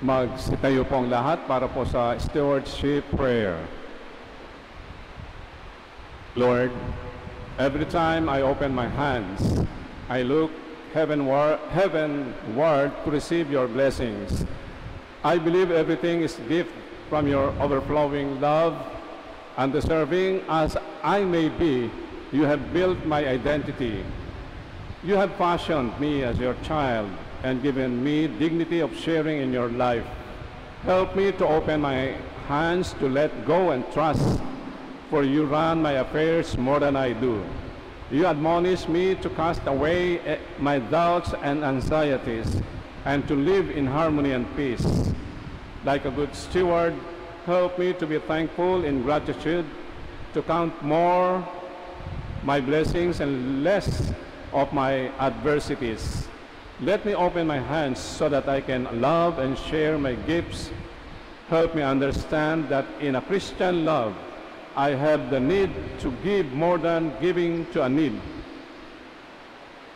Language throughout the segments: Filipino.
Magsitayo po ang lahat para po sa stewardship prayer. Lord, every time I open my hands, I look heavenward to receive your blessings. I believe everything is gift from your overflowing love, and deserving as I may be, you have built my identity. You have fashioned me as your child and given me dignity of sharing in your life. Help me to open my hands to let go and trust, for you run my affairs more than I do. You admonish me to cast away my doubts and anxieties and to live in harmony and peace. Like a good steward, help me to be thankful in gratitude, to count more my blessings and less of my adversities. Let me open my hands so that I can love and share my gifts. Help me understand that in a Christian love, I have the need to give more than giving to a need.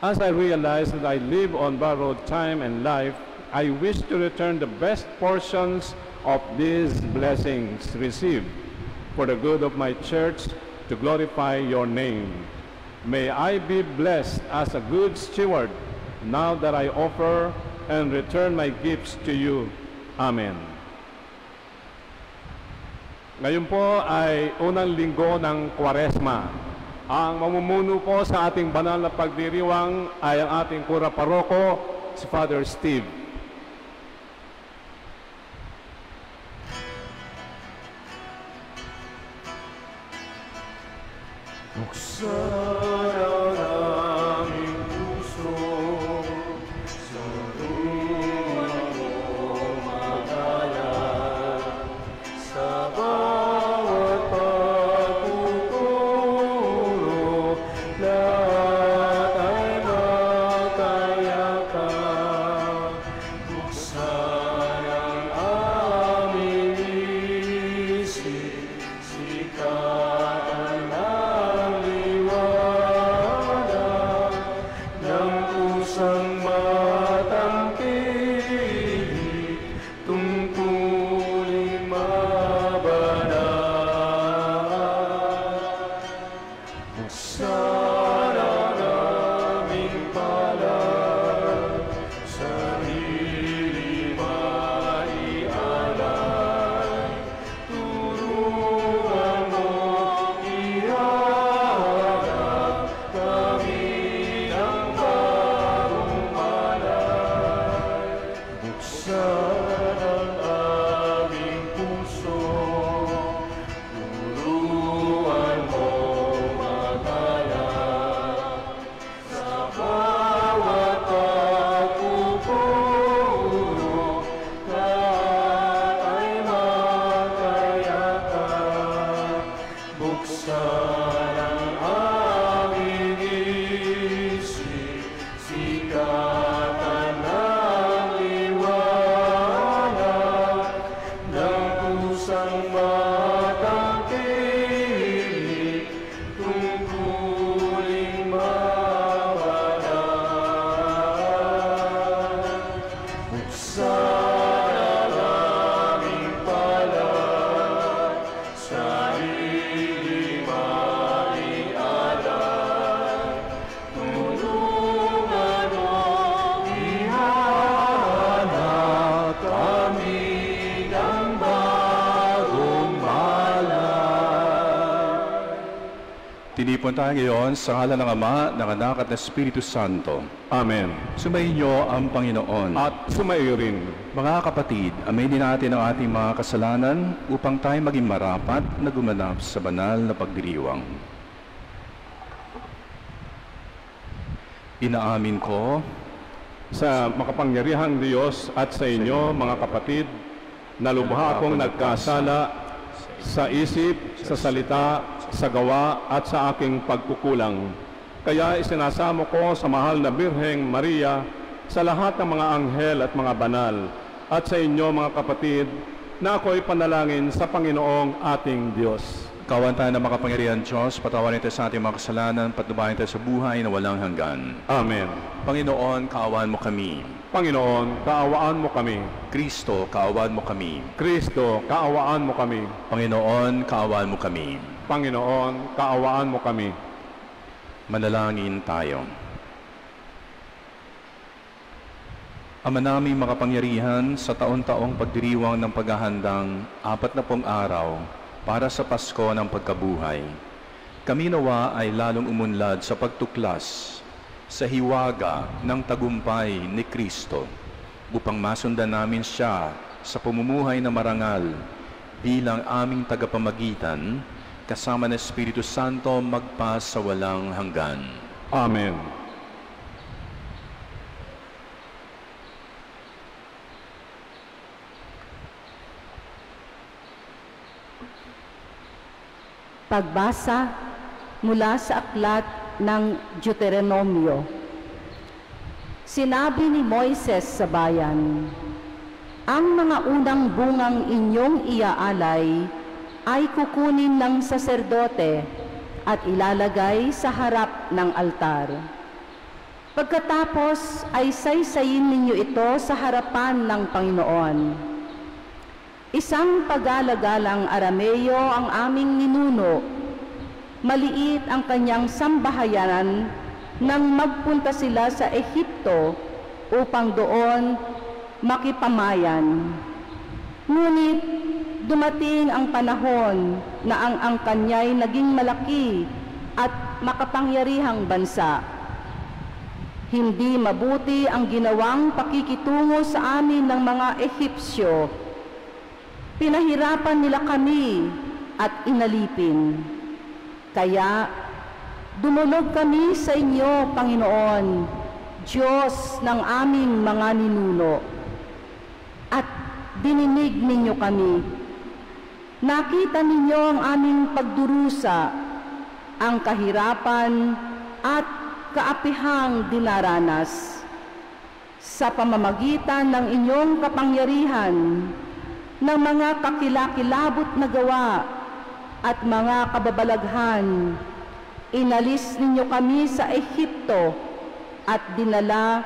As I realize that I live on borrowed time and life, I wish to return the best portions of these blessings received for the good of my church to glorify your name. May I be blessed as a good steward now that I offer and return my gifts to you. Amen. Ngayon po ay unang linggo ng Kwaresma. Ang mamumuno po sa ating banal na pagdiriwang ay ang ating kura paroko, si Father Steve. Buksan ang aming puso sa luwang mo magalang, sa bawat pagtuturo, lahat ay makayakap. Buksan ang aming isip, sikatan ng liwanag ng pusang matangkilik, tungkulin mabanal. Buksan ang aming palad, sarili maialay, turuan mo ihanap kami ng bagong malay. Buksan ang aming puso, turuan mo magalang, sa bawat pagpupuro, lahat ay makayakap. Buksan ang aming isip, sikatan ng liwanag ng pusang matangkilik, tungkulin mabanal. Buksan ang aming palad, sarili maialay, tulungan mo ihanap kami ng bagong malay. Tinipon tayo ngayon sa ngalan ng Ama, ng Anak at ng Espiritu Santo. Amen. Sumainyo ang Panginoon. At sumaiyo rin. Mga kapatid, aminin natin ang ating mga kasalanan upang tayo maging marapat na gumanap sa banal na pagdiriwang. Inaamin ko Sa makapangyarihang Diyos at sa inyo, mga kapatid, na lubha akong nagkasala sa isip, sa salita, sa gawa at sa aking pagkukulang. Kaya isinasamo ko sa mahal na Birheng Maria, sa lahat ng mga anghel at mga banal, at sa inyo, mga kapatid, na ako'y panalangin sa Panginoong ating Diyos. Kawan tayo ng makapangyarihan Diyos, patawarin tayo sa ating mga kasalanan, patnubayan tayo sa buhay na walang hanggan. Amen. Panginoon, kaawaan mo kami. Panginoon, kaawaan mo kami. Kristo, kaawaan mo kami. Kristo, kaawaan mo kami. Panginoon, kaawaan mo kami. Panginoon, kaawaan mo kami. Manalangin tayo. Ama naming makapangyarihan, sa taon-taong pagdiriwang ng paghahandang 40 araw para sa Pasko ng pagkabuhay, kami nawa ay lalong umunlad sa pagtuklas sa hiwaga ng tagumpay ni Kristo upang masundan namin siya sa pamumuhay na marangal bilang aming tagapamagitan kasama ng Espiritu Santo magpa sa walang hanggan. Amen. Pagbasa mula sa aklat ng Deuteronomio. Sinabi ni Moises sa bayan, "Ang mga unang bungang inyong iaalay ay kukunin ng saserdote at ilalagay sa harap ng altar. Pagkatapos ay saysayin ninyo ito sa harapan ng Panginoon. Isang pag-alagalang Arameo ang aming ninuno. Maliit ang kanyang sambahayanan nang magpunta sila sa Ehipto upang doon makipamayan. Ngunit dumating ang panahon na ang kanya'y naging malaki at makapangyarihang bansa. Hindi mabuti ang ginawang pakikitungo sa amin ng mga Ehipsyo. Pinahirapan nila kami at inalipin. Kaya dumulog kami sa inyo, Panginoon, Diyos ng aming mga ninuno, at dininig ninyo kami. Nakita ninyo ang aming pagdurusa, ang kahirapan at kaapihang dinaranas. Sa pamamagitan ng inyong kapangyarihan, ng mga kakilakilabot na gawa at mga kababalaghan, inalis ninyo kami sa Ehipto at dinala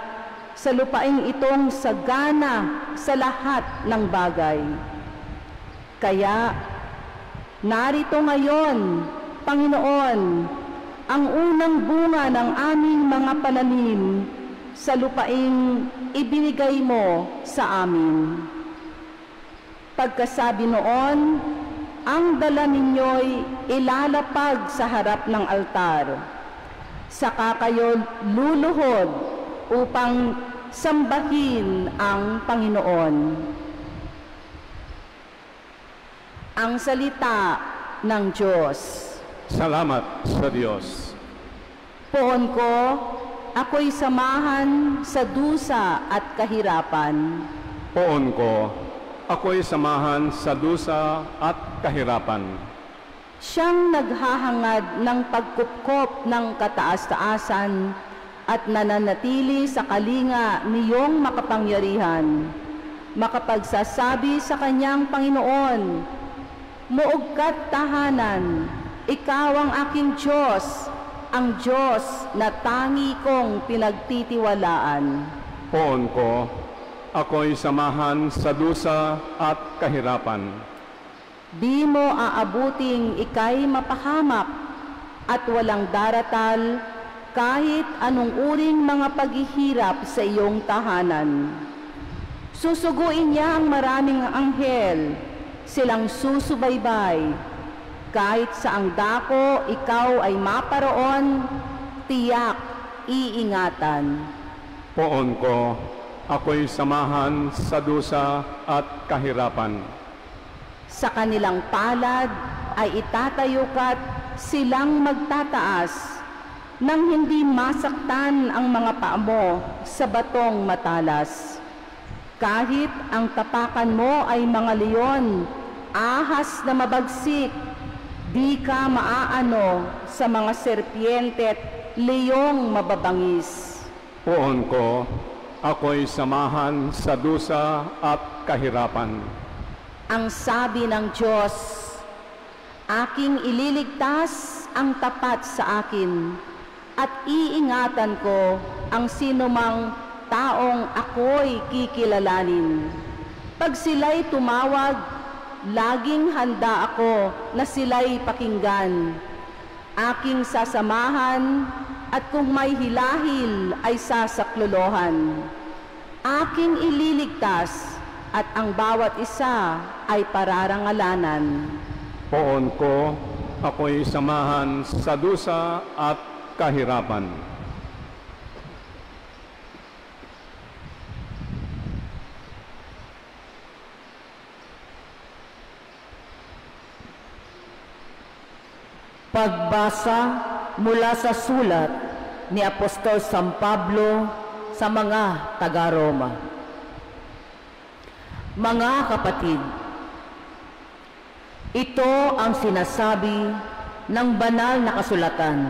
sa lupaing itong sagana sa lahat ng bagay. Kaya narito ngayon, Panginoon, ang unang bunga ng aming mga pananim sa lupaing ibinigay mo sa amin. Pagkasabi noon, ang dala ninyo'y ilalapag sa harap ng altar. Saka kayo luluhod upang sambahin ang Panginoon." Ang salita ng Diyos. Salamat sa Diyos. Poon ko, ako'y samahan sa dusa at kahirapan. Poon ko, ako'y samahan sa dusa at kahirapan. Siyang naghahangad ng pagkupkop ng kataas-taasan at nananatili sa kalinga niyong makapangyarihan. Makapagsasabi sa kanyang Panginoon, "Muog ka't tahanan, ikaw ang aking Diyos, ang Diyos na tangi kong pinagtitiwalaan." Poon ko, ako'y samahan sa dusa at kahirapan. Di mo aabuting ika'y mapahamak at walang daratal kahit anong uring mga paghihirap sa iyong tahanan. Susuguin niya ang maraming anghel, silang susubaybay. Kahit saang dako ikaw ay maparoon, tiyak iingatan. Poon ko, ako'y samahan sa dusa at kahirapan. Sa kanilang palad ay itatayo ka't silang magtataas nang hindi masaktan ang mga paa mo sa batong matalas. Kahit ang tapakan mo ay mga leon, ahas na mabagsik, di ka maaano sa mga serpiente at leyong mababangis. Poon ko, ako'y samahan sa dusa at kahirapan. Ang sabi ng Diyos, Aking ililigtas ang tapat sa akin at iingatan ko ang sinumang taong ako'y kikilalanin. Pag sila'y tumawag, laging handa ako na sila'y pakinggan. Aking sasamahan at kung may hilahil ay sasaklolohan. Aking ililigtas at ang bawat isa ay pararangalanan. Poon ko, ako'y samahan sa dusa at kahirapan. Pagbasa mula sa sulat ni Apostol San Pablo sa mga taga-Roma. Mga kapatid, ito ang sinasabi ng banal na kasulatan.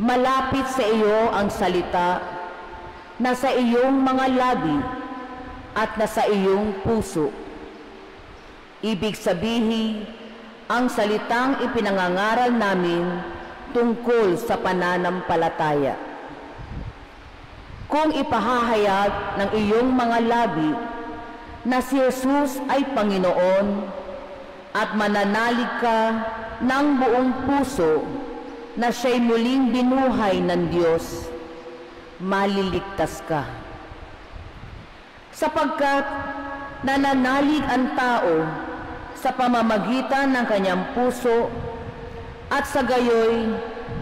Malapit sa iyo ang salita na sa iyong mga labi at nasa iyong puso. Ibig sabihin, ang salitang ipinangangaral namin tungkol sa pananampalataya. Kung ipahahayag ng iyong mga labi na si Jesus ay Panginoon at mananalig ka ng buong puso na siya'y muling binuhay ng Diyos, maliligtas ka. Sapagkat nananalig ang tao sa pamamagitan ng kanyang puso at sa gayoy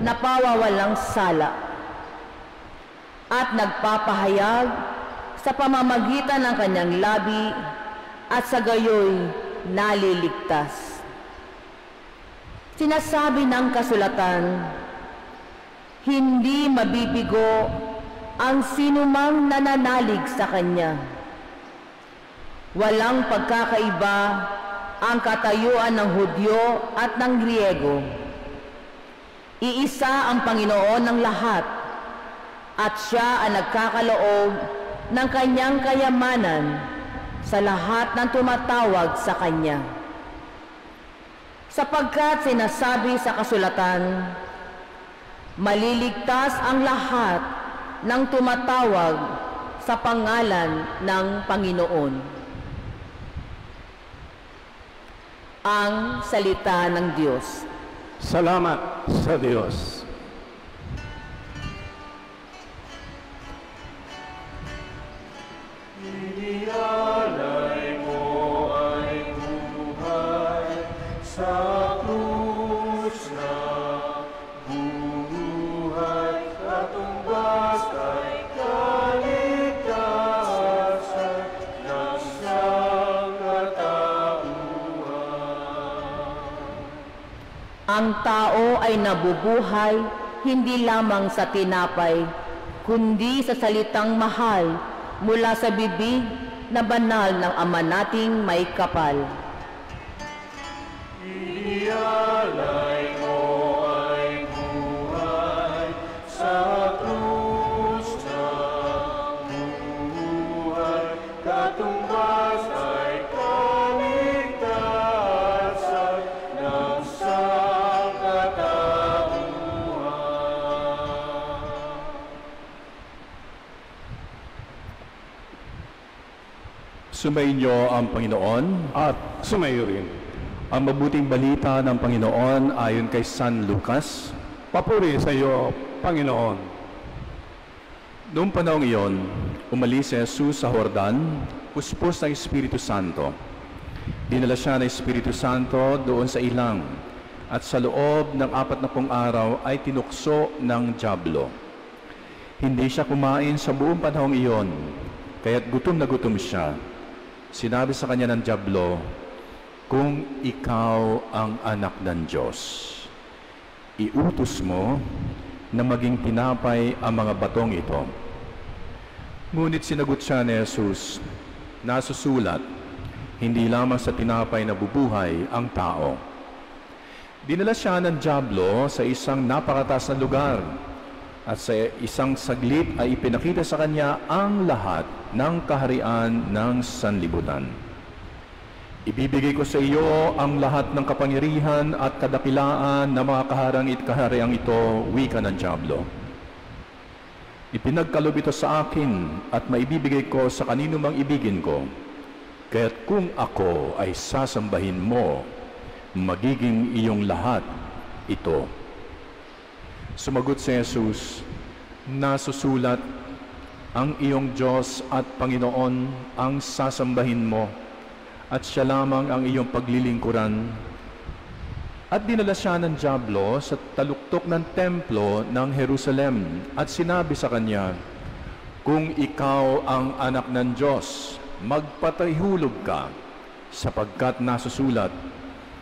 napawawalang sala at nagpapahayag sa pamamagitan ng kanyang labi at sa gayoy naliligtas. Sinasabi ng kasulatan, hindi mabibigo ang sinumang nananalig sa kanya. Walang pagkakaiba ang katayuan ng Hudyo at ng Griego. Iisa ang Panginoon ng lahat at siya ang nagkakaloob ng kanyang kayamanan sa lahat ng tumatawag sa kanya. Sapagkat sinasabi sa kasulatan, maliligtas ang lahat ng tumatawag sa pangalan ng Panginoon. Ang salita ng Diyos. Salamat sa Diyos. Inialay mo ay buhay sa krus na buhay, katumbas ay kaligtasan ng sangkatauhan. Ang tao ay nabubuhay hindi lamang sa tinapay, kundi sa salitang mahal mula sa bibig na banal ng Ama nating may kapal. Inialay mo ay buhay sa krus na buhay, katumbas ay kaligtasan ng sangkatauhan. Sumainyo ang Panginoon. At sumayo rin. Ang mabuting balita ng Panginoon ayon kay San Lucas. Papuri sa iyo, Panginoon. Noong panahong iyon, umalis si Jesus sa Jordan, puspos ng Espiritu Santo. Dinala siya ng Espiritu Santo doon sa ilang, at sa loob ng 40 araw ay tinukso ng dyablo. Hindi siya kumain sa buong panahong iyon, kaya't gutom na gutom siya. Sinabi sa kanya ng dyablo, kung ikaw ang anak ng Diyos, iutos mo na maging tinapay ang mga batong ito. Ngunit sinagot siya ni Jesus, nasusulat, hindi lamang sa tinapay na bubuhay ang tao. Dinala siya ng dyablo sa isang napakataas na lugar, at sa isang saglit ay ipinakita sa kanya ang lahat ng kaharian ng sanlibutan. Ibibigay ko sa iyo ang lahat ng kapangyarihan at kadakilaan na mga kahariang ito, wika ng dyablo. Ipinagkaloob ito sa akin at maibibigay ko sa kanino mang ibigin ko. Kaya't kung ako ay sasambahin mo, magiging iyong lahat ito. Sumagot si Jesus, nasusulat, ang iyong Diyos at Panginoon ang sasambahin mo, at siya lamang ang iyong paglilingkuran. At dinala siya ng dyablo sa taluktok ng templo ng Jerusalem at sinabi sa kanya, kung ikaw ang anak ng Diyos, magpatahulog ka, sapagkat nasusulat,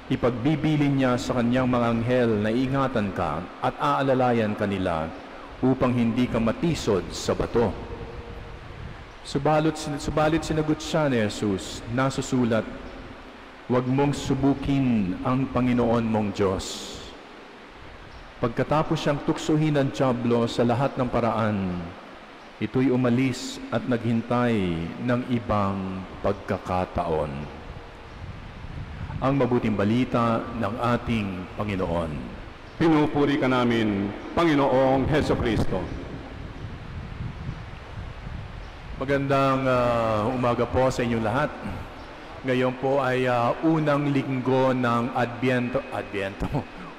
ipagbibilin niya sa kanyang mga anghel na ingatan ka at aalalayan kanila upang hindi ka matisod sa bato. Subalit sinagot siya ni Jesus, nasusulat, huwag mong subukin ang Panginoon mong Diyos. Pagkatapos siyang tuksohin ng dyablo sa lahat ng paraan, ito'y umalis at naghintay ng ibang pagkakataon. Ang mabuting balita ng ating Panginoon. Pinupuri ka namin, Panginoong Hesukristo. Magandang umaga po sa inyong lahat. Ngayon po ay unang linggo ng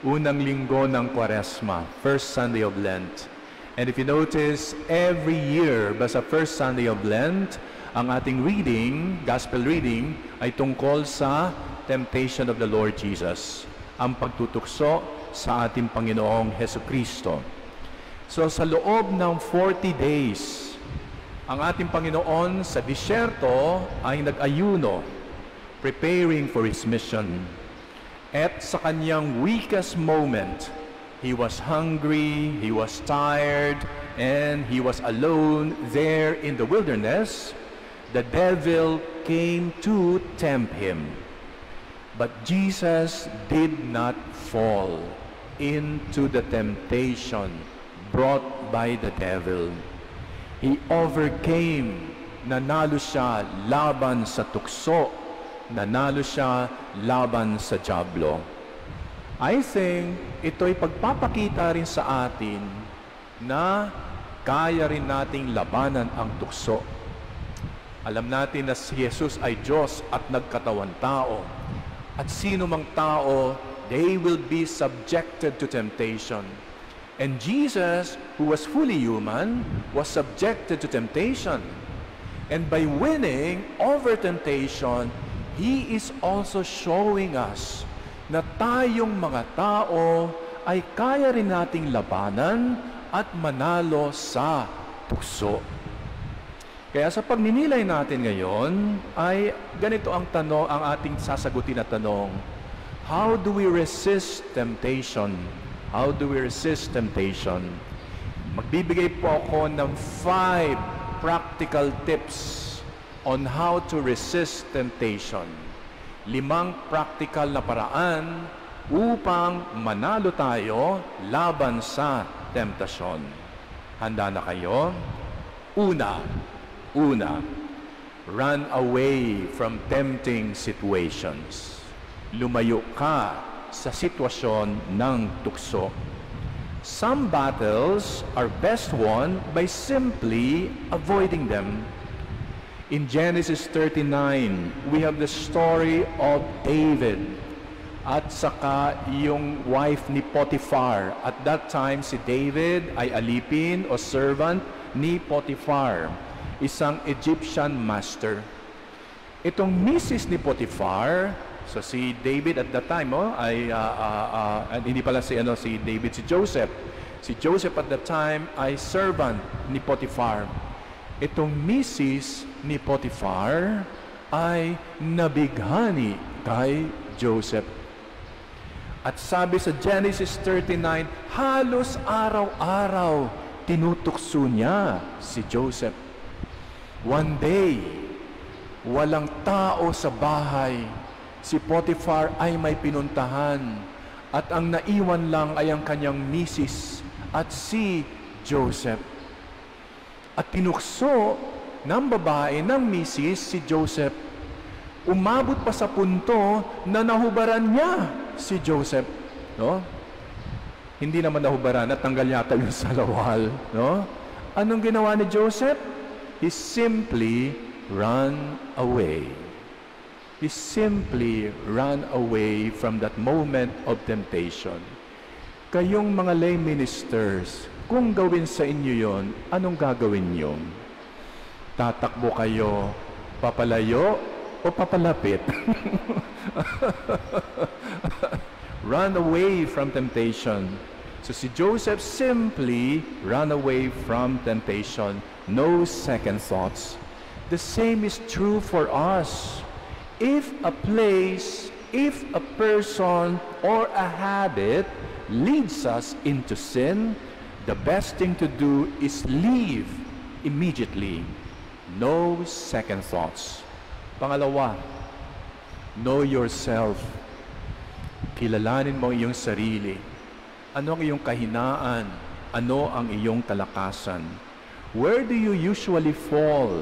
unang linggo ng Kwaresma, first Sunday of Lent. And if you notice, every year, basta first Sunday of Lent, ang ating reading, gospel reading, ay tungkol sa temptation of the Lord Jesus, ang pagtutukso sa ating Panginoong Hesukristo. So sa loob ng 40 days, ang ating Panginoon sa disyerto ay nag-ayuno, preparing for His mission. At sa kanyang weakest moment, He was hungry, He was tired, and He was alone there in the wilderness. The devil came to tempt Him. But Jesus did not fall into the temptation brought by the devil. He overcame, nanalo siya laban sa tukso, nanalo siya laban sa dyablo. I think ito'y pagpapakita rin sa atin na kaya rin nating labanan ang tukso. Alam natin na si Jesus ay Diyos at nagkatawan tao. At sino mang tao, they will be subjected to temptation. And Jesus, who was fully human, was subjected to temptation. And by winning over temptation, He is also showing us na tayong mga tao ay kaya rin nating labanan at manalo sa tukso. Kaya sa pagninilay natin ngayon, ay ganito ang ating sasagutin na tanong. How do we resist temptation? How do we resist temptation? Magbibigay po ako ng 5 practical tips on how to resist temptation. 5 practical na paraan upang manalo tayo laban sa temptasyon. Handa na kayo? Una, run away from tempting situations. Lumayo ka sa sitwasyon ng tukso. Some battles are best won by simply avoiding them. In Genesis 39, we have the story of David at saka yung wife ni Potiphar. At that time, si David ay alipin o servant ni Potiphar, isang Egyptian master. Itong misis ni Potiphar, so si David at that time ay hindi pala si David, si Joseph. Si Joseph at that time ay servant ni Potiphar. Itong misis ni Potiphar ay nabighani kay Joseph. At sabi sa Genesis 39, halos araw-araw tinutukso niya si Joseph. One day, walang tao sa bahay. Si Potiphar ay may pinuntahan at ang naiwan lang ay ang kanyang misis at si Joseph. At tinukso ng babae ng misis si Joseph. Umabot pa sa punto na nahubaran niya si Joseph, no? Hindi naman nahubaran at tanggal yata yung salawal, no? Anong ginawa ni Joseph? He simply ran away. He simply ran away from that moment of temptation. Kayong mga lay ministers, kung gawin sa inyo yon, anong gagawin niyo? Tatakbo kayo, papalayo o papalapit? Run away from temptation. So si Joseph simply ran away from temptation. No second thoughts. The same is true for us. If a place, if a person, or a habit leads us into sin, the best thing to do is leave immediately. No second thoughts. Pangalawa, know yourself. Kilalanin mo ang iyong sarili. Ano ang iyong kahinaan? Ano ang iyong kalakasan? Where do you usually fall?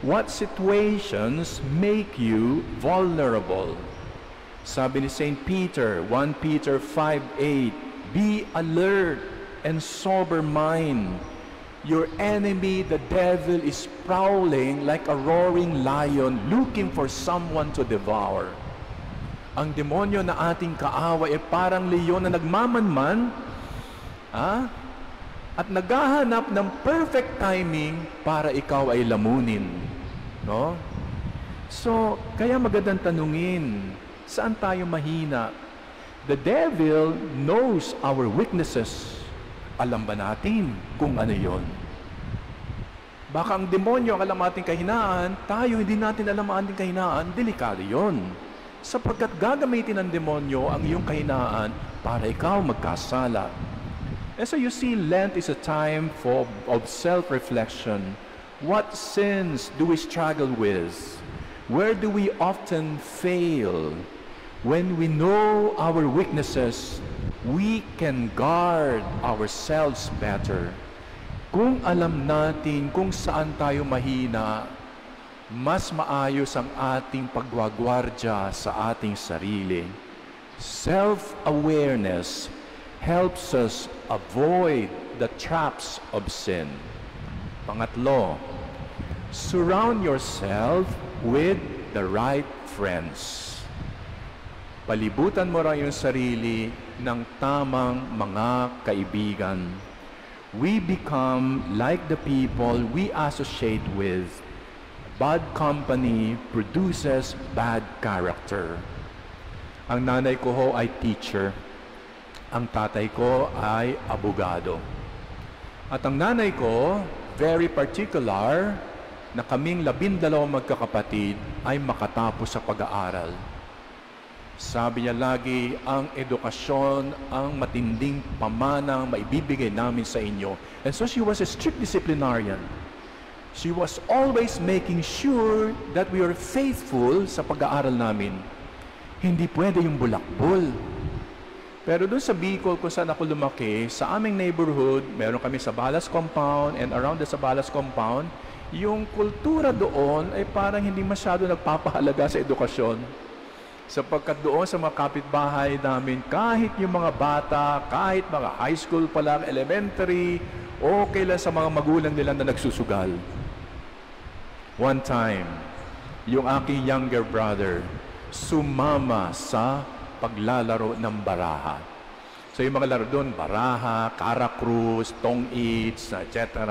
What situations make you vulnerable? Sabi ni St. Peter, 1 Peter 5:8, be alert and sober mind. Your enemy, the devil, is prowling like a roaring lion looking for someone to devour. Ang demonyo na ating kaaway ay parang leon na nagmamanman, at naghahanap ng perfect timing para ikaw ay lamunin. No? So, kaya magandang tanungin, saan tayo mahina? The devil knows our weaknesses. Alam ba natin kung ano yon? Baka ang demonyo ang alam ating kahinaan, tayo hindi natin alam ang ating kahinaan, delikado yon. Sapagkat gagamitin ng demonyo ang iyong kahinaan para ikaw magkasala. And so you see, Lent is a time of self-reflection. What sins do we struggle with? Where do we often fail? When we know our weaknesses, we can guard ourselves better. Kung alam natin kung saan tayo mahina, mas maayos ang ating pagwagwardya sa ating sarili. Self-awareness helps us avoid the traps of sin. Pangatlo, surround yourself with the right friends. Palibutan mo rin yung sarili ng tamang mga kaibigan. We become like the people we associate with. Bad company produces bad character. Ang nanay ko ho ay teacher. Ang tatay ko ay abogado. At ang nanay ko, very particular, na kaming 12 magkakapatid ay makatapos sa pag-aaral. Sabi niya lagi, ang edukasyon, ang matinding pamanang maibibigay namin sa inyo. And so she was a strict disciplinarian. She was always making sure that we are faithful sa pag-aaral namin. Hindi pwede yung bulakbol. Pero doon sa Bicol, kung saan ako lumaki, sa aming neighborhood, meron kami sa Balas Compound and around the Sabalas Compound, yung kultura doon ay parang hindi masyado nagpapahalaga sa edukasyon. Sapagkat doon sa mga kapitbahay namin, kahit yung mga bata, kahit mga high school pa lang, elementary, okay lang sa mga magulang nila na nagsusugal. One time, yung aking younger brother, sumama sa paglalaro ng baraha. So yung mga laro doon, baraha, karakrus, tong-its, etc.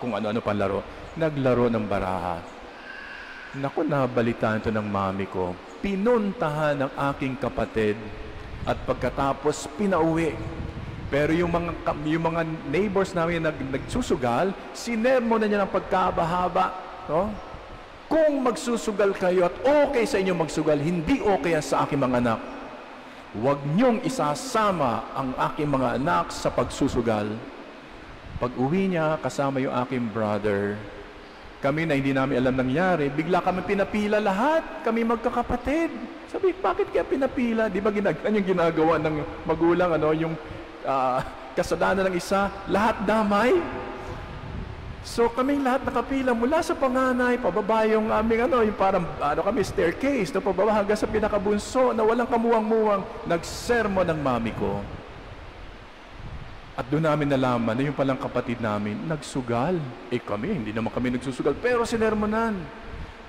Kung ano-ano pang laro. Naglaro ng baraha. Naku, nabalitaan ito ng mami ko. Pinuntahan ng aking kapatid at pagkatapos pinauwi. Pero yung mga neighbors namin na nagsusugal, sinermo na niya ng pagkabahaba. No? Kung magsusugal kayo at okay sa inyo magsugal, hindi okay sa aking mga anak. Huwag niyong isasama ang aking mga anak sa pagsusugal. Pag uwi niya, kasama yung aking brother, kami na hindi namin alam nangyari, bigla kami pinapila lahat, kami magkakapatid. Sabi, bakit kaya pinapila? Di ba yung ginagawa ng magulang, yung kasalanan ng isa, lahat damay? So kaming lahat nakapila mula sa panganay, pababa yung aming yung parang kami staircase, no, pababa hanggang sa pinakabunso na walang kamuwang-muwang, nagsermo ng mami ko. At doon namin nalaman na yung palang kapatid namin nagsugal. Kami, hindi naman kami nagsusugal, pero sinermonan.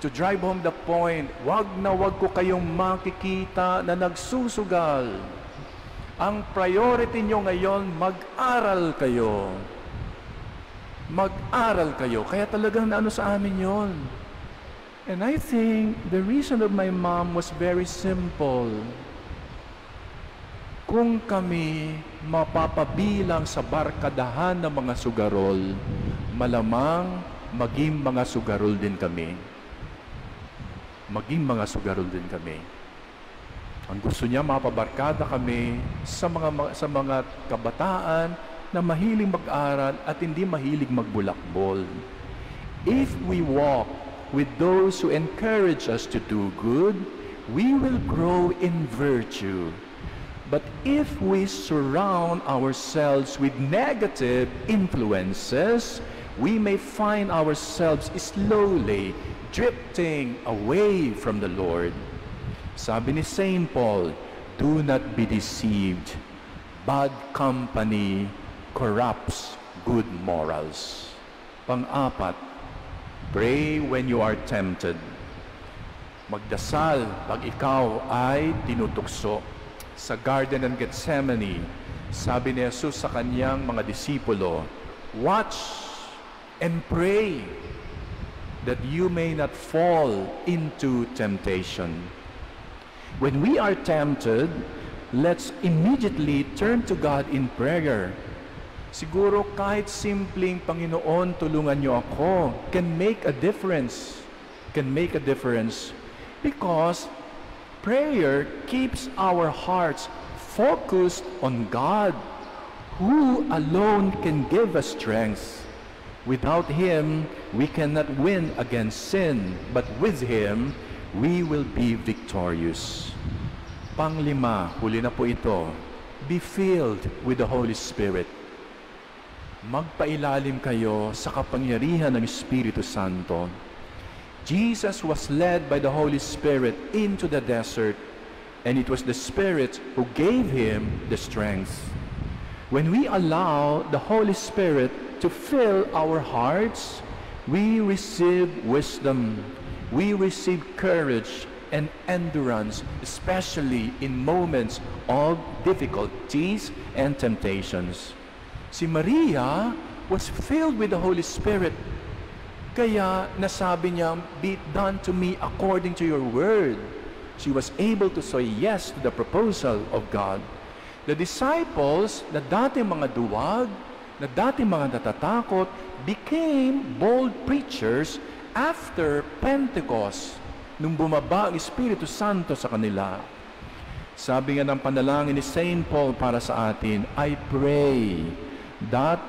To drive home the point, wag na wag ko kayong makikita na nagsusugal. Ang priority nyo ngayon, mag-aral kayo. Mag-aral kayo. Kaya talagang naano sa amin yon. And I think the reason of my mom was very simple. Kung kami mapapabilang sa barkadahan ng mga sugarol, malamang maging mga sugarol din kami. Maging mga sugarol din kami. Ang gusto niya, mapabarkada kami sa mga kabataan na mahilig mag-aral at hindi mahilig magbulakbol. If we walk with those who encourage us to do good, we will grow in virtue. But if we surround ourselves with negative influences, we may find ourselves slowly drifting away from the Lord. Sabi ni St. Paul, do not be deceived. Bad company corrupts good morals. Pang-apat, pray when you are tempted. Magdasal pag ikaw ay tinutukso. Sa Garden ng Gethsemane, sabi ni Jesus sa kanyang mga disipulo, watch and pray that you may not fall into temptation. When we are tempted, let's immediately turn to God in prayer. Siguro kahit simpleng, Panginoon, tulungan niyo ako, can make a difference. Can make a difference. Because prayer keeps our hearts focused on God, who alone can give us strength. Without Him, we cannot win against sin, but with Him, we will be victorious. Panglima, huli na po ito, be filled with the Holy Spirit. Magpailalim kayo sa kapangyarihan ng Espiritu Santo. Jesus was led by the Holy Spirit into the desert, and it was the Spirit who gave Him the strength. When we allow the Holy Spirit to fill our hearts, we receive wisdom, we receive courage and endurance, especially in moments of difficulties and temptations. Si Maria was filled with the Holy Spirit. Kaya nasabi niya, be it done to me according to your word. She was able to say yes to the proposal of God. The disciples na dating mga duwag, na dating mga natatakot, became bold preachers after Pentecost, nung bumaba ang Espiritu Santo sa kanila. Sabi nga ng panalangin ni St. Paul para sa atin, I pray that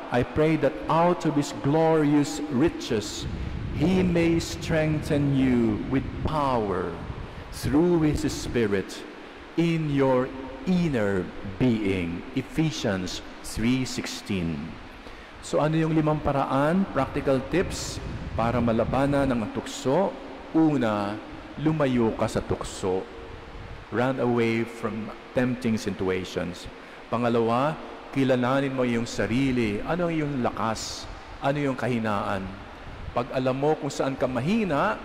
out of His glorious riches, He may strengthen you with power through His Spirit in your inner being. Ephesians 3:16. So ano yung 5 paraan, practical tips para malabanan ng tukso? Una, lumayo ka sa tukso. Run away from tempting situations. Pangalawa, kilalanin mo yung sarili. Ano yung lakas? Ano yung kahinaan? Pag alam mo kung saan ka mahina,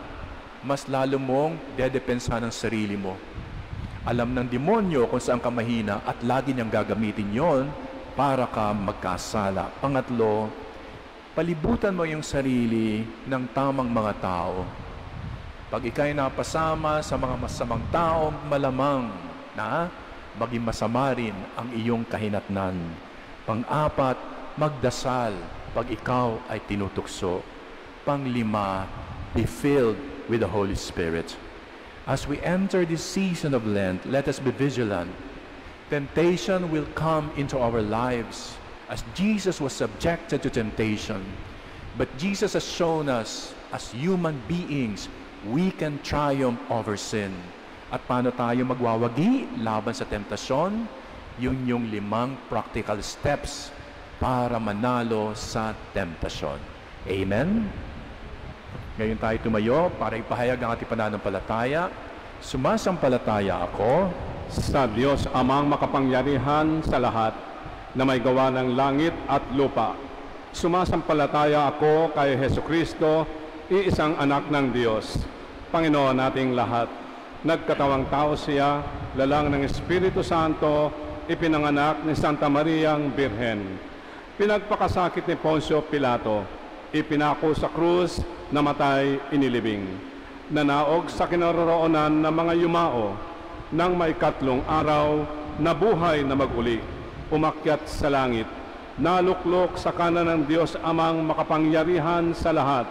mas lalo mong dedepensahan ang sarili mo. Alam ng demonyo kung saan ka mahina at lagi niyang gagamitin yon para ka magkasala. Pangatlo, palibutan mo yung sarili ng tamang mga tao. Pag ika'y napasama sa mga masamang tao, malamang na maging masama rin ang iyong kahinatnan. Pang-apat, magdasal pag ikaw ay tinutukso. Pang-5, be filled with the Holy Spirit. As we enter this season of Lent, let us be vigilant. Temptation will come into our lives as Jesus was subjected to temptation. But Jesus has shown us, as human beings, we can triumph over sin. At paano tayo magwawagi laban sa temptasyon? Yun yung 5 practical steps para manalo sa temptasyon. Amen. Ngayon tayo tumayo para ipahayag ang ating pananampalataya. Sumasampalataya ako sa Diyos amang makapangyarihan sa lahat na may gawa ng langit at lupa. Sumasampalataya ako kay Hesukristo, iisang anak ng Diyos, Panginoon nating lahat. Nagkatawang tao siya, lalang ng Espiritu Santo, ipinanganak ni Santa Mariang Birhen. Pinagpakasakit ni Poncio Pilato, ipinako sa krus, namatay, inilibing. Nanaog sa kinaroroonan ng mga yumao, nang may 3 araw, nabuhay na mag-uli, umakyat sa langit, naluklok sa kanan ng Diyos amang makapangyarihan sa lahat.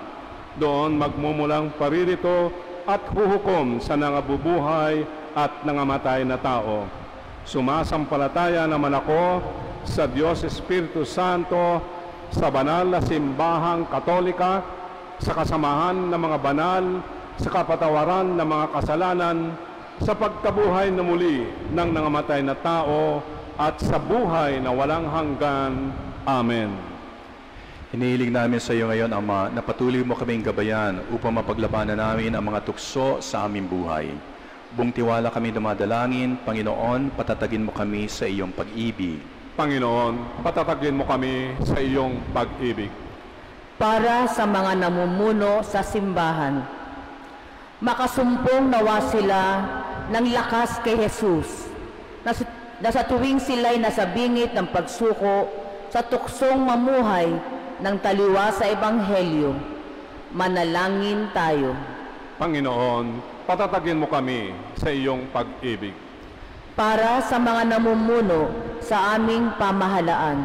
Doon magmumulang paririto at huhukom sa nangabubuhay at nangamatay na tao. Sumasampalataya naman ako sa Diyos Espiritu Santo, sa banal na simbahang katolika, sa kasamahan ng mga banal, sa kapatawaran ng mga kasalanan, sa pagkabuhay na muli ng nangamatay na tao, at sa buhay na walang hanggan. Amen. Hinihiling namin sa iyo ngayon, Ama, na patuloy mo kaming gabayan upang mapaglabanan namin ang mga tukso sa aming buhay. Buong tiwala kami dumadalangin, Panginoon, patatagin mo kami sa iyong pag-ibig. Panginoon, patatagin mo kami sa iyong pag-ibig. Para sa mga namumuno sa simbahan, makasumpong nawa sila ng lakas kay Jesus, na sa tuwing sila'y nasa bingit ng pagsuko sa tuksong mamuhay ng taliwa sa Ebanghelyo, manalangin tayo. Panginoon, patatagin mo kami sa iyong pag-ibig. Para sa mga namumuno sa aming pamahalaan,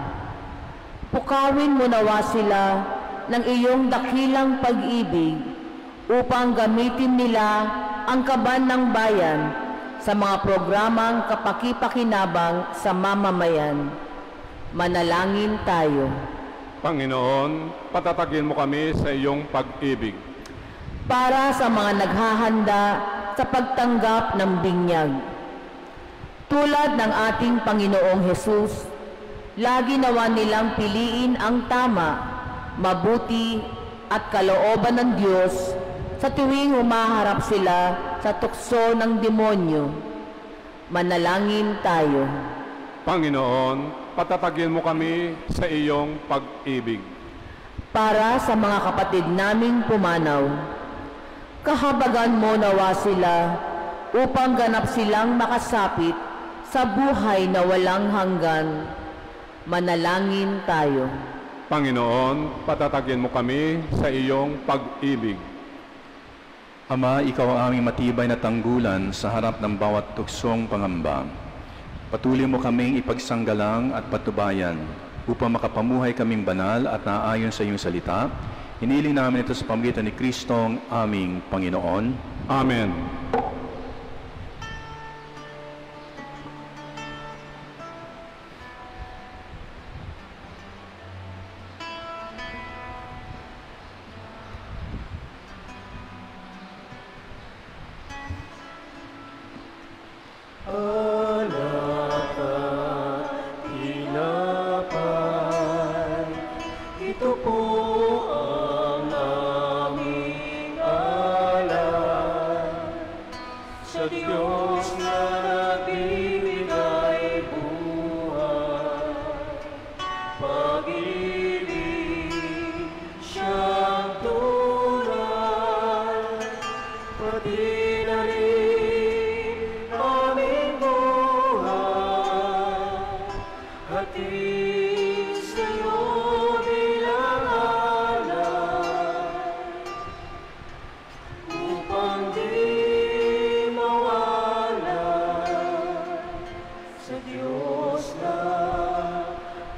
pukawin mo nawa sila ng iyong dakilang pag-ibig upang gamitin nila ang kaban ng bayan sa mga programang kapaki-pakinabang sa mamamayan. Manalangin tayo. Panginoon, patatagin mo kami sa iyong pag-ibig. Para sa mga naghahanda sa pagtanggap ng binyag, tulad ng ating Panginoong Hesus, lagi nawa nilang piliin ang tama, mabuti at kalooban ng Diyos sa tuwing humaharap sila sa tukso ng demonyo. Manalangin tayo. Panginoon, patatagin mo kami sa iyong pag-ibig. Para sa mga kapatid naming pumanaw, kahabagan mo nawa sila upang ganap silang makasapit sa buhay na walang hanggan. Manalangin tayo. Panginoon, patatagin mo kami sa iyong pag-ibig. Ama, ikaw ang aming matibay na tanggulan sa harap ng bawat tuksong pangamba. Patuloy mo kaming ipagsanggalang at patubayan upang makapamuhay kaming banal at naayon sa iyong salita. Hinihiling namin ito sa pamamagitan ni Kristong aming Panginoon. Amen. Ito po ang aming alay sa Diyos na nagbibigay buhay, pag-ibig siyang tunay, pati na rin aming buhay, hatid sa'yo bilang alay, upang di mawala sa Diyos na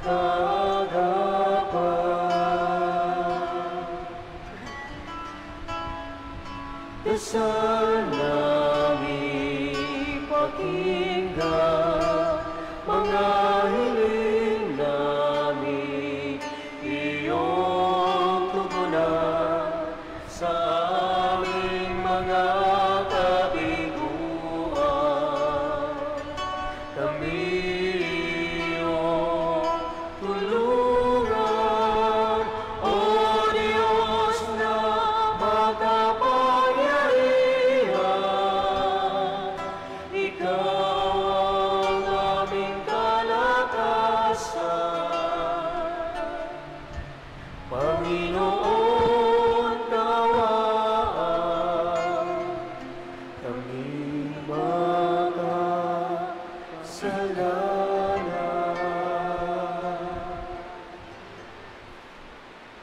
kagapay. Dasal namin pakinggan, mga hiling namin iyong tugunan sa aming mga kabiguan. Kami iyong tulungan, O Diyos.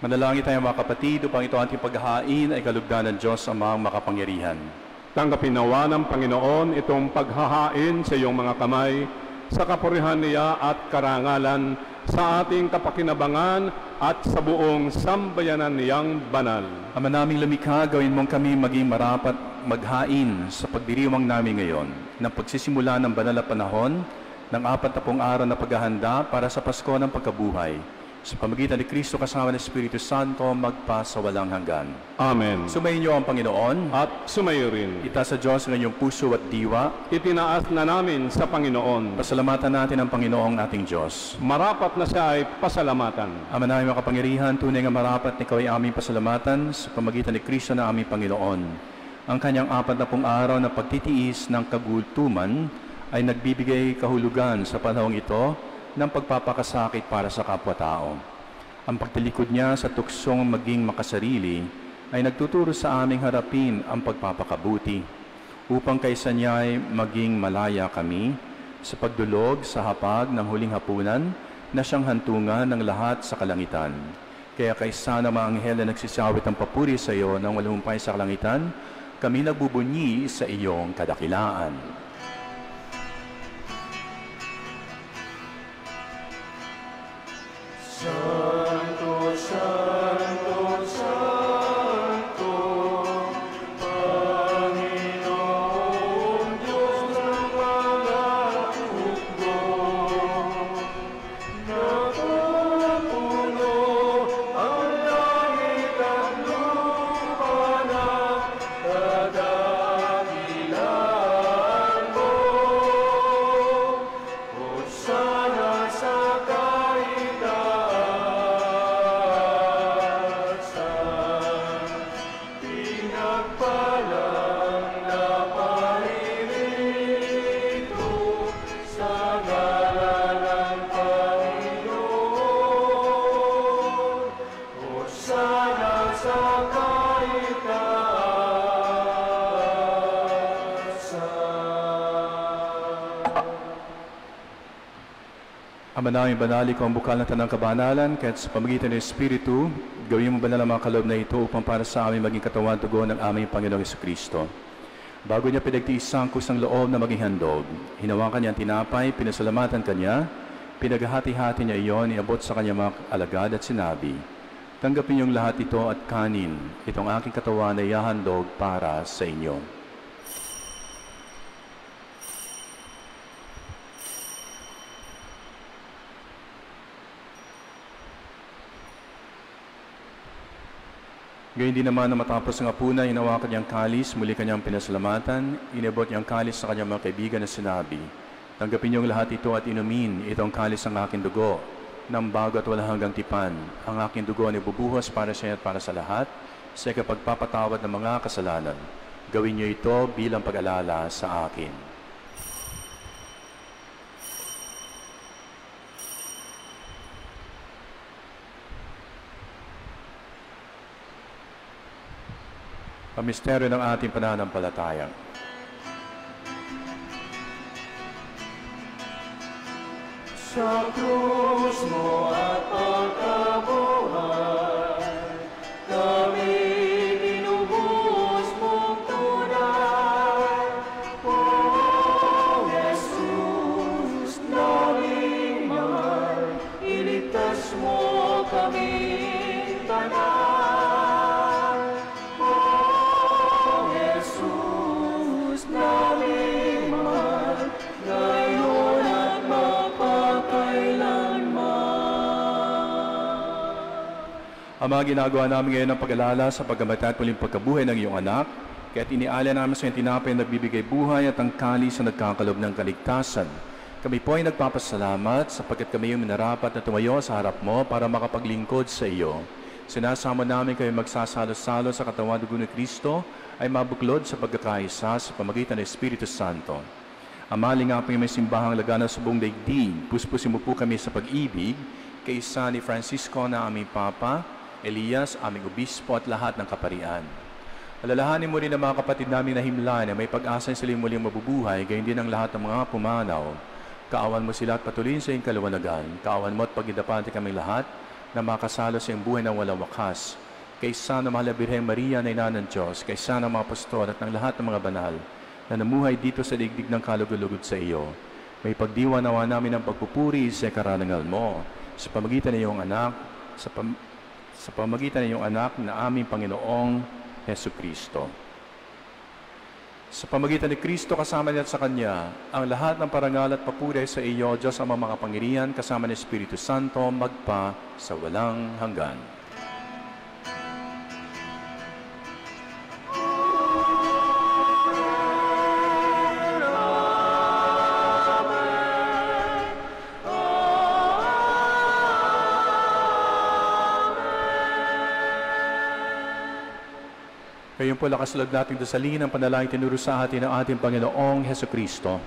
Manalangin tayo mga kapatid upang ito ating paghahain ay kalugdan ng Diyos Amang makapangyarihan. Tanggapin nawa ng Panginoon itong paghahain sa iyong mga kamay sa kapurihan niya at karangalan sa ating kapakinabangan at sa buong sambayanan niyang banal. Ama naming lumikha, gawin mong kami maging marapat maghain sa pagdiriwang namin ngayon ng pagsisimula ng banal na panahon ng 40 araw na paghahanda para sa Pasko ng Pagkabuhay. Sa pamagitan ni Kristo kasama ng Espiritu Santo, magpasawalang hanggan. Amen. Sumayin niyo ang Panginoon At sumayo rin. itaas sa Diyos ng inyong puso at diwa. Itinaas na namin sa Panginoon. Pasalamatan natin ang Panginoong ating Diyos. Marapat na siya ay pasalamatan. Ama namin makapangyarihan, tunay nga marapat na ikaw ay aming pasalamatan sa pamagitan ni Kristo na aming Panginoon. Ang kanyang 40 araw na pagtitiis ng kagultuman ay nagbibigay kahulugan sa panahong ito ng pagpapakasakit para sa kapwa-tao. Ang pagtalikod niya sa tuksong maging makasarili ay nagtuturo sa aming harapin ang pagpapakabuti upang kaysa niya ay maging malaya kami sa pagdulog sa hapag ng huling hapunan na siyang hantungan ng lahat sa kalangitan. Kaya kaysa na mga anghel na nagsisawit ang papuri sa iyo ng walumpay sa kalangitan, kami nagbubunyi sa iyong kadakilaan. Santo, Santo, Santo, Panginoong Diyos ng mga hukbo. Napupuno ang langit at lupa na kadakilaan mo. Hosana sa Ama namin banali ko ang bukal ng tanang kabanalan, kahit sa pamagitan ng Espiritu, gawin mo banal ang mga kaloob na ito upang para sa amin maging katawan tugon ng aming Panginoong Jesucristo. Bago niya pinagtiisang kusang loob na maging handog, hinawakan niya ang tinapay, pinasalamatan kanya, pinaghati-hati niya iyon, iabot sa kanya mga alagad at sinabi, tanggapin niyong lahat ito at kanin, itong aking katawan na ihahandog para sa inyo. Gayun din naman na matapos ng hapunan, hinawakan niyang kalis, muli kanyang pinasalamatan, inabot niyang kalis sa kanyang mga kaibigan na sinabi, tanggapin niyong lahat ito at inumin, itong kalis ang aking dugo, ng bago at walang hanggang tipan. Ang aking dugo ay bubuhos para sa inyo at para sa lahat, sa ikapagpapatawad ng mga kasalanan. Gawin niyo ito bilang pag-alala sa akin. Ang misteryo ng ating pananampalataya. Sa krus mo at pagkabuhay, kami binubuhos mong tunay. O Jesus, naming mahal, iligtas mo kami tanan. Ama, ginagawa namin ngayon ang pag-alala sa pagkamatay at muling pagkabuhay ng iyong anak, kaya't inialay namin sa iyong tinapay na nagbibigay buhay at ang kalis na nagkakalob ng kaligtasan. Kami po ay nagpapasalamat sapagkat kami yung minarapat na tumayo sa harap mo para makapaglingkod sa iyo. Sinasama namin kayo magsasalo-salo sa katawan dugo ni Kristo ay mabuklod sa pagkakaisa sa pamagitan ng Espiritu Santo. Ama, lingapin may simbahang lagana sa buong daigdig. Puspusin mo po kami sa pag-ibig, kaysa ni Francisco na aming Papa, Elias, aming obispo at lahat ng kaparian. Alalahanin mo rin ang mga kapatid namin na himla na may pag-asa sila muling mabubuhay, gayon din ang lahat ng mga pumanaw. Kaawan mo sila at patuloyin sa iyong kaluwanagan. Kaawan mo at pagidapante kami lahat, na makasalo sa iyong buhay ng walang wakas. Kaysa ng Mahal na Birheng Maria na Ina ng Diyos, kaysa ng mga apostol at ng lahat ng mga banal na namuhay dito sa digdig ng kalugod-lugod sa iyo, may pagdiwa nawa namin ang pagpupuri sa karangal mo sa pamagitan ng iyong anak, sa pamagitan ng iyong anak na aming Panginoong Hesu Kristo. Sa pamagitan ni Kristo kasama niya at sa Kanya, ang lahat ng parangal at papuri sa iyo, Diyos ang mga kapangyarihan, kasama ng Espiritu Santo, magpa sa walang hanggan. Ngayon po lakasulog natin dasalin ang panalangin tinuro sa atin ng ating Panginoong Hesu Kristo.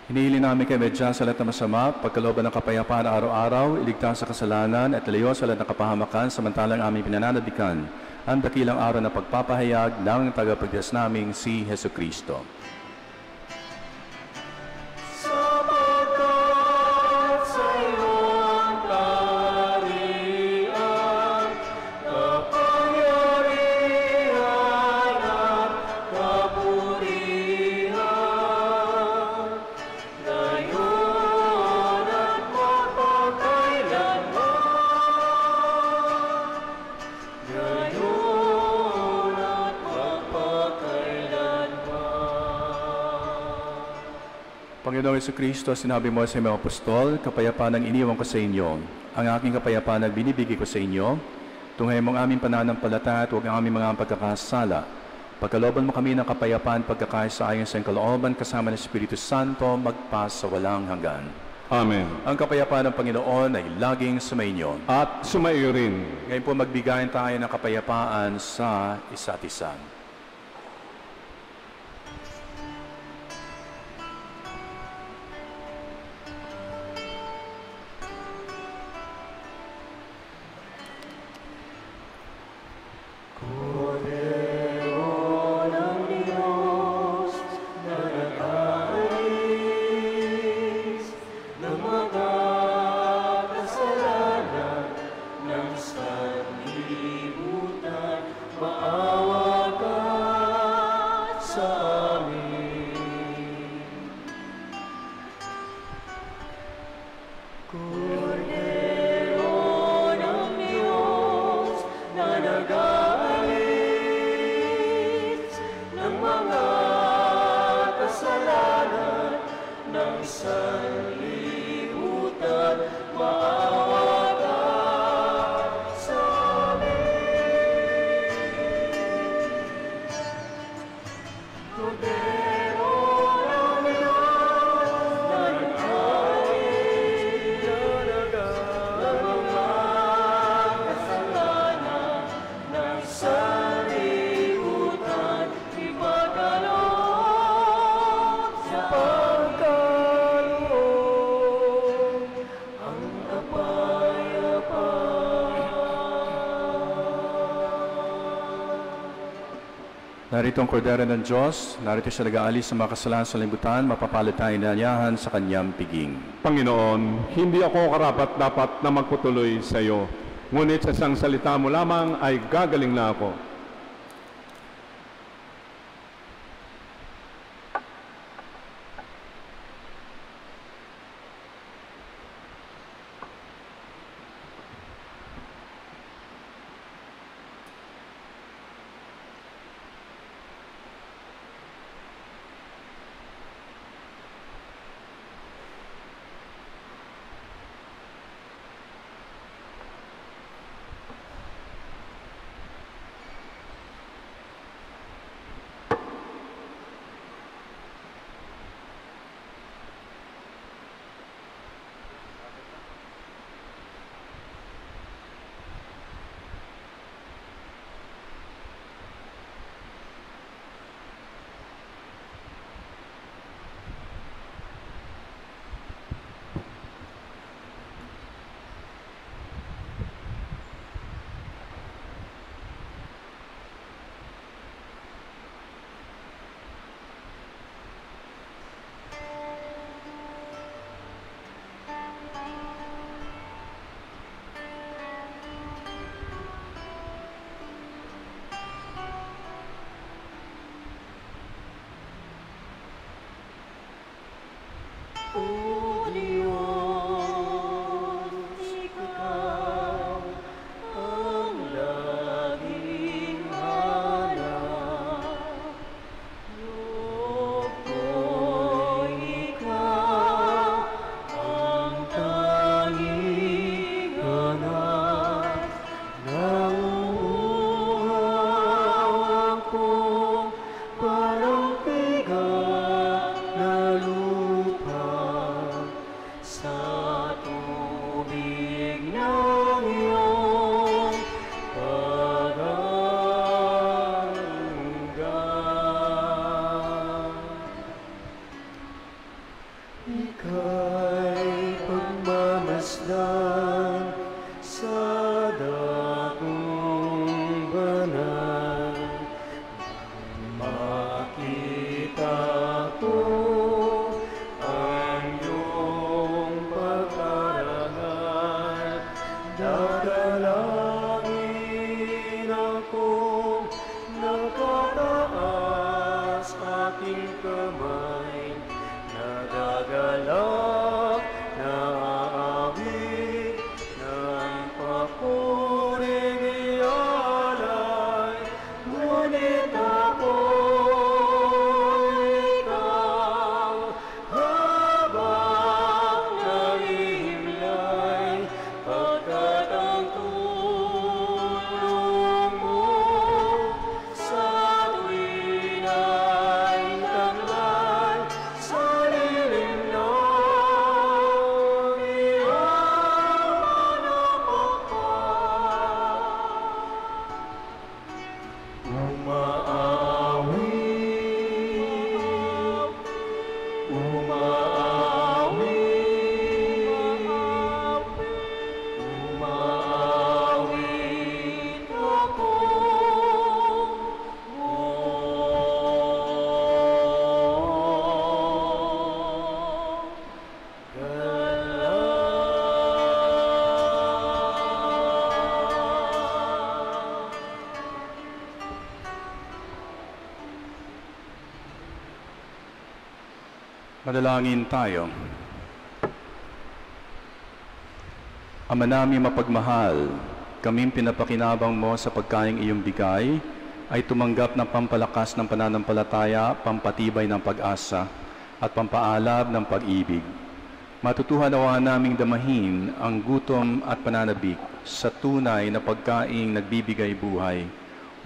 Hinihili namin kayo medya sa lahat ng masama, pagkalooban ng kapayapaan araw-araw, iligtas sa kasalanan at layo sa lahat ng kapahamakan, samantalang aming pinananadikan ang dakilang araw na pagpapahayag ng tagapagligtas naming si Hesu Kristo. Panginoong Jesucristo, sinabi mo sa mga apostol, kapayapaan ang iniwan ko sa inyo. Ang aking kapayapaan ang binibigay ko sa inyo. Tunghayan mo ang aming pananampalataya at huwag ang aming mga pagkakasala. Pagkalooban mo kami ng kapayapaan, pagkakaisaayos sa kalooban, kasama ng Espiritu Santo, magpas sa walang hanggan. Amen. Ang kapayapaan ng Panginoon ay laging sumainyo. At sumaiyo rin. Ngayon po magbigayan tayo ng kapayapaan sa isa't isa. Narito ang kordero ng Diyos, narito siya nag-aalis sa mga kasalanan sa libutan, mapapalad tayo inanyahan sa kanyang piging. Panginoon, hindi ako karapat-dapat na magputuloy sa iyo, ngunit sa isang salita mo lamang ay gagaling na ako. O Diyos, Ikaw ang laging hanap. Loob ko'y Ikaw ang tanging hanap. Nauuhaw ako parang bigat na lupa sa tubig ng iyong pag-aanggan. Ika'y pagmamasdan sa dakong banal. Makita ko ang iyong pagkarangal. Dadalangin ako, nakataas aking kamay. Nagagalak, naaawit ng papuring ialay. Ngunit ako'y ikaw habang nahihimlay, pagkat ang tulong mo sa tuwin ay taglay sa lilim ng iyong manapakpak. Umaawit, umaawit ako. Manalangin tayo. Ama namin mapagmahal, kaming pinapakinabang mo sa pagkaing iyong bigay, ay tumanggap ng pampalakas ng pananampalataya, pampatibay ng pag-asa, at pampaalab ng pag-ibig. Matutuhan nawa naming damahin ang gutom at pananabik sa tunay na pagkaing nagbibigay buhay,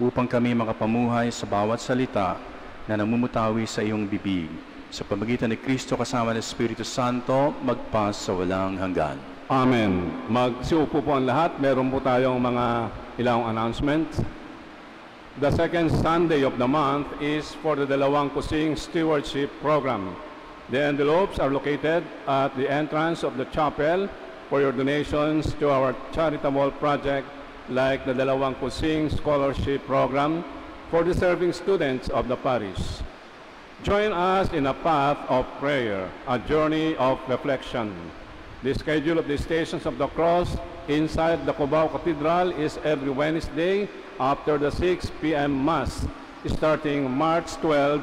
upang kami makapamuhay sa bawat salita na namumutawi sa iyong bibig. Sa pamagitan ni Kristo kasama ng Espiritu Santo, magpas sa walang hanggan. Amen. Magsiupo po ang lahat. Meron po tayong mga ilang announcements. The second Sunday of the month is for the Dalawang Kusing Stewardship Program. The envelopes are located at the entrance of the chapel for your donations to our charitable project like the Dalawang Kusing Scholarship Program, for the serving students of the parish. Join us in a path of prayer, a journey of reflection. The schedule of the Stations of the Cross inside the Cubao Cathedral is every Wednesday after the 6 p.m. Mass, starting March 12,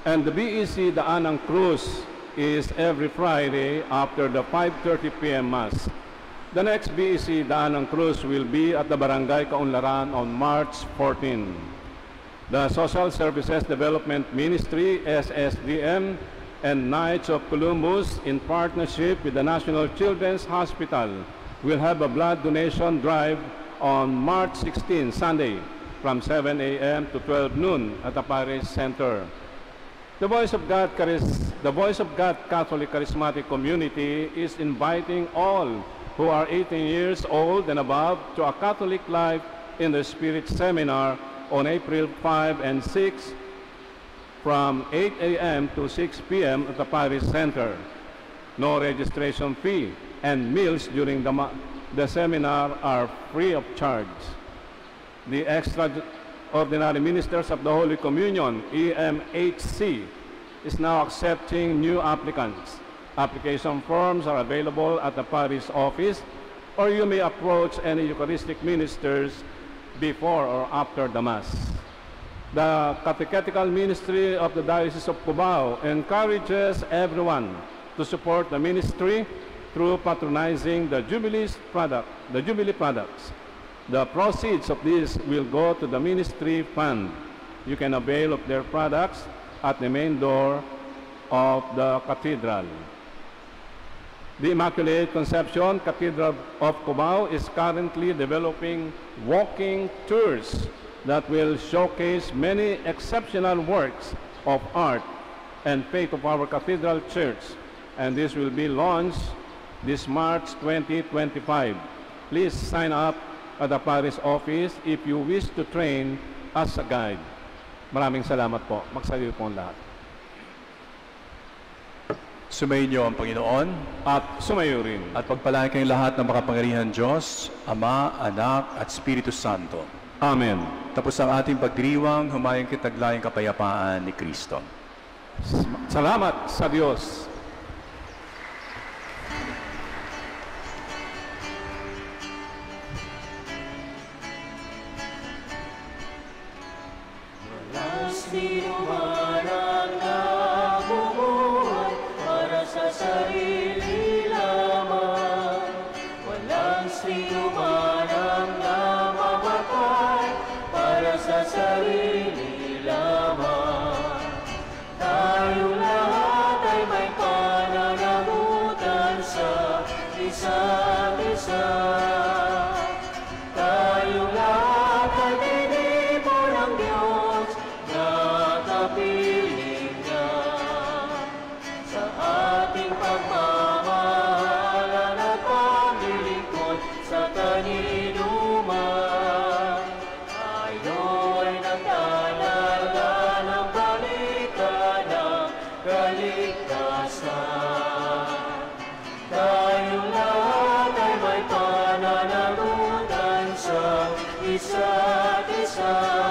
and the BEC Daan ng Cruz is every Friday after the 5:30 p.m. Mass. The next BEC Daan ng Cruz will be at the Barangay Kaunlaran on March 14. The Social Services Development Ministry, SSDM, and Knights of Columbus, in partnership with the National Children's Hospital, will have a blood donation drive on March 16, Sunday, from 7 a.m. to 12 noon at the Parish Center. The Voice of God Catholic Charismatic Community is inviting all who are 18 years old and above to a Catholic Life in the Spirit Seminar on April 5 and 6 from 8 a.m. to 6 p.m. at the Parish Center. No registration fee, and meals during the seminar are free of charge. The Extraordinary Ministers of the Holy Communion, EMHC, is now accepting new applicants. Application forms are available at the parish office, or you may approach any Eucharistic ministers before or after the Mass. The Catechetical Ministry of the Diocese of Cubao encourages everyone to support the ministry through patronizing the Jubilee products. The proceeds of this will go to the ministry fund. You can avail of their products at the main door of the cathedral. The Immaculate Conception Cathedral of Cubao is currently developing walking tours that will showcase many exceptional works of art and faith of our Cathedral Church, and this will be launched this March 2025. Please sign up at the parish office if you wish to train as a guide. Maraming salamat po. Magsalita po ang lahat. Sumayin niyo ang Panginoon At sumayo rin. at pagpalain kayong lahat ng makapangyarihan Diyos, Ama, Anak at Espiritu Santo. Amen. Tapos ang ating pagdiriwang, humayang kitaglayang kapayapaan ni Kristo. Salamat sa Diyos. Walang sino man ang nabubuhay para sa sarili lamang. Walang sino man ang namamatay para sa sarili lamang. Tayo lahat ay may pananagutan sa isa't isa. Tayo lahat ay tinipon ng Diyos na kapiling niya. Sa ating pagmamahalan at paglilingkod sa kaninuman, tayo ay nagdalaga ng balikan ng kaligtasan. Tayong lahat ay may pananagutan sa isa't isa.